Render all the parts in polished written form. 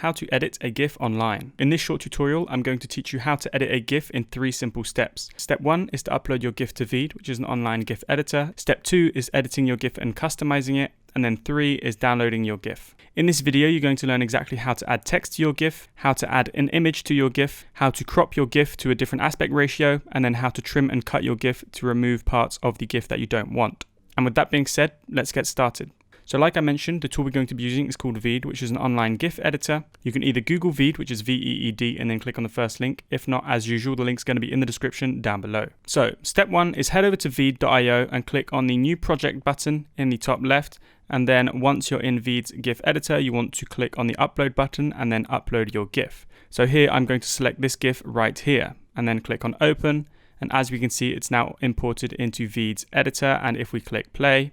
how to edit a GIF online. In this short tutorial, I'm going to teach you how to edit a GIF in 3 simple steps. Step 1 is to upload your GIF to Veed, which is an online GIF editor. Step 2 is editing your GIF and customizing it. And then 3 is downloading your GIF. In this video, you're going to learn exactly how to add text to your GIF, how to add an image to your GIF, how to crop your GIF to a different aspect ratio, and then how to trim and cut your GIF to remove parts of the GIF that you don't want. And with that being said, let's get started. So like I mentioned, the tool we're going to be using is called Veed, which is an online GIF editor. You can either Google Veed, which is V-E-E-D, and then click on the first link. If not, as usual, the link's going to be in the description down below. So step 1 is head over to veed.io and click on the new project button in the top left. And then once you're in Veed's GIF editor, you want to click on the upload button and then upload your GIF. So here I'm going to select this GIF right here and then click on open. And as we can see, it's now imported into Veed's editor. And if we click play,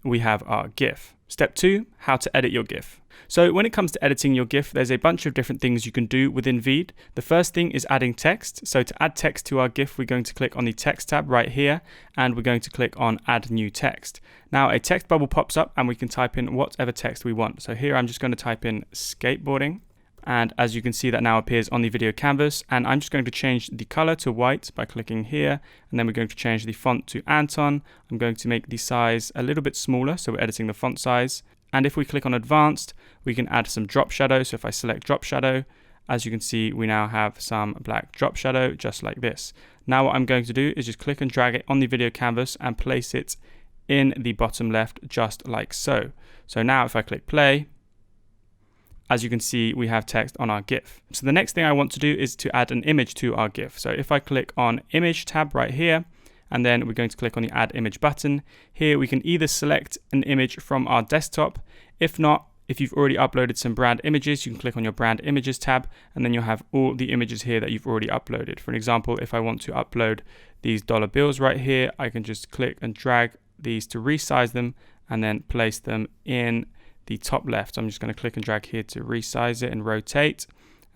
we have our GIF. Step 2, how to edit your GIF. So when it comes to editing your GIF, there's a bunch of different things you can do within Veed. The first thing is adding text. So to add text to our GIF, we're going to click on the text tab right here, and we're going to click on add new text. Now a text bubble pops up and we can type in whatever text we want. So here I'm just going to type in skateboarding. And as you can see, that now appears on the video canvas, and I'm just going to change the color to white by clicking here, and then we're going to change the font to Anton. I'm going to make the size a little bit smaller, so we're editing the font size. And if we click on advanced, we can add some drop shadow. So if I select drop shadow, as you can see, we now have some black drop shadow just like this. Now what I'm going to do is just click and drag it on the video canvas and place it in the bottom left just like so. So now if I click play, as you can see, we have text on our GIF. So the next thing I want to do is to add an image to our GIF. So if I click on image tab right here, and then we're going to click on the add image button. Here we can either select an image from our desktop. If not, if you've already uploaded some brand images, you can click on your brand images tab, and then you'll have all the images here that you've already uploaded. For an example, if I want to upload these dollar bills right here, I can just click and drag these to resize them and then place them in the top left. So I'm just going to click and drag here to resize it and rotate,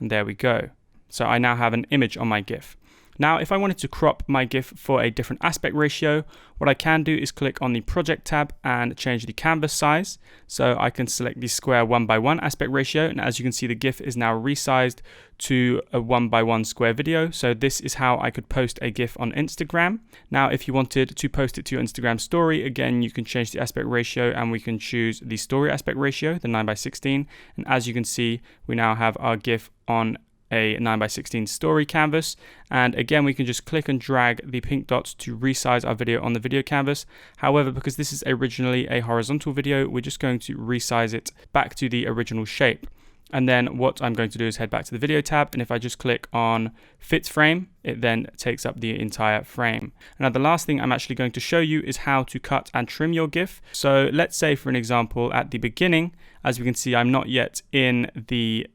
and there we go. So I now have an image on my GIF. Now if I wanted to crop my GIF for a different aspect ratio, what I can do is click on the project tab and change the canvas size. So I can select the square 1:1 aspect ratio, and as you can see, the GIF is now resized to a 1:1 square video. So this is how I could post a GIF on Instagram. Now if you wanted to post it to your Instagram story, again you can change the aspect ratio and we can choose the story aspect ratio, the 9:16, and as you can see, we now have our GIF on a 9:16 story canvas. And again, we can just click and drag the pink dots to resize our video on the video canvas. However, because this is originally a horizontal video, we're just going to resize it back to the original shape. And then what I'm going to do is head back to the video tab, and if I just click on fit frame, it then takes up the entire frame. Now the last thing I'm actually going to show you is how to cut and trim your GIF. So let's say for an example at the beginning, as we can see, I'm not yet in the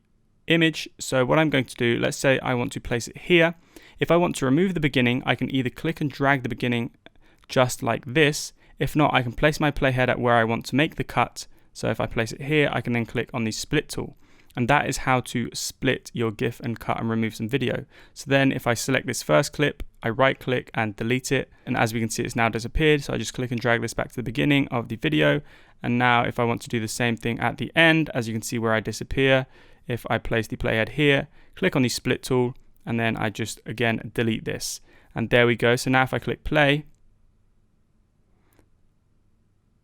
image. So what I'm going to do, let's say I want to place it here. If I want to remove the beginning, I can either click and drag the beginning just like this. If not, I can place my playhead at where I want to make the cut. So if I place it here, I can then click on the split tool. And that is how to split your GIF and cut and remove some video. So then if I select this first clip, I right click and delete it. And as we can see, it's now disappeared. So I just click and drag this back to the beginning of the video. And now if I want to do the same thing at the end, as you can see where I disappear, if I place the playhead here, click on the split tool, and then I just again delete this. And there we go. So now if I click play,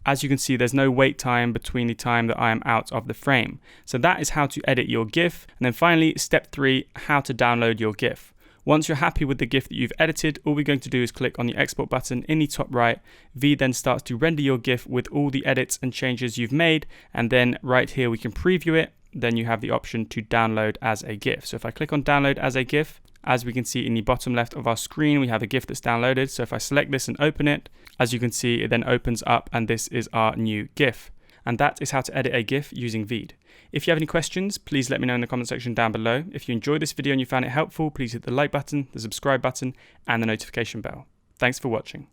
as you can see, there's no wait time between the time that I am out of the frame. So that is how to edit your GIF. And then finally, step 3, how to download your GIF. Once you're happy with the GIF that you've edited, all we're going to do is click on the export button in the top right. Veed then starts to render your GIF with all the edits and changes you've made. And then right here, we can preview it. Then you have the option to download as a GIF. So if I click on download as a GIF, as we can see in the bottom left of our screen, we have a GIF that's downloaded. So if I select this and open it, as you can see, it then opens up and this is our new GIF. And that is how to edit a GIF using Veed. If you have any questions, please let me know in the comment section down below. If you enjoyed this video and you found it helpful, please hit the like button, the subscribe button, and the notification bell. Thanks for watching.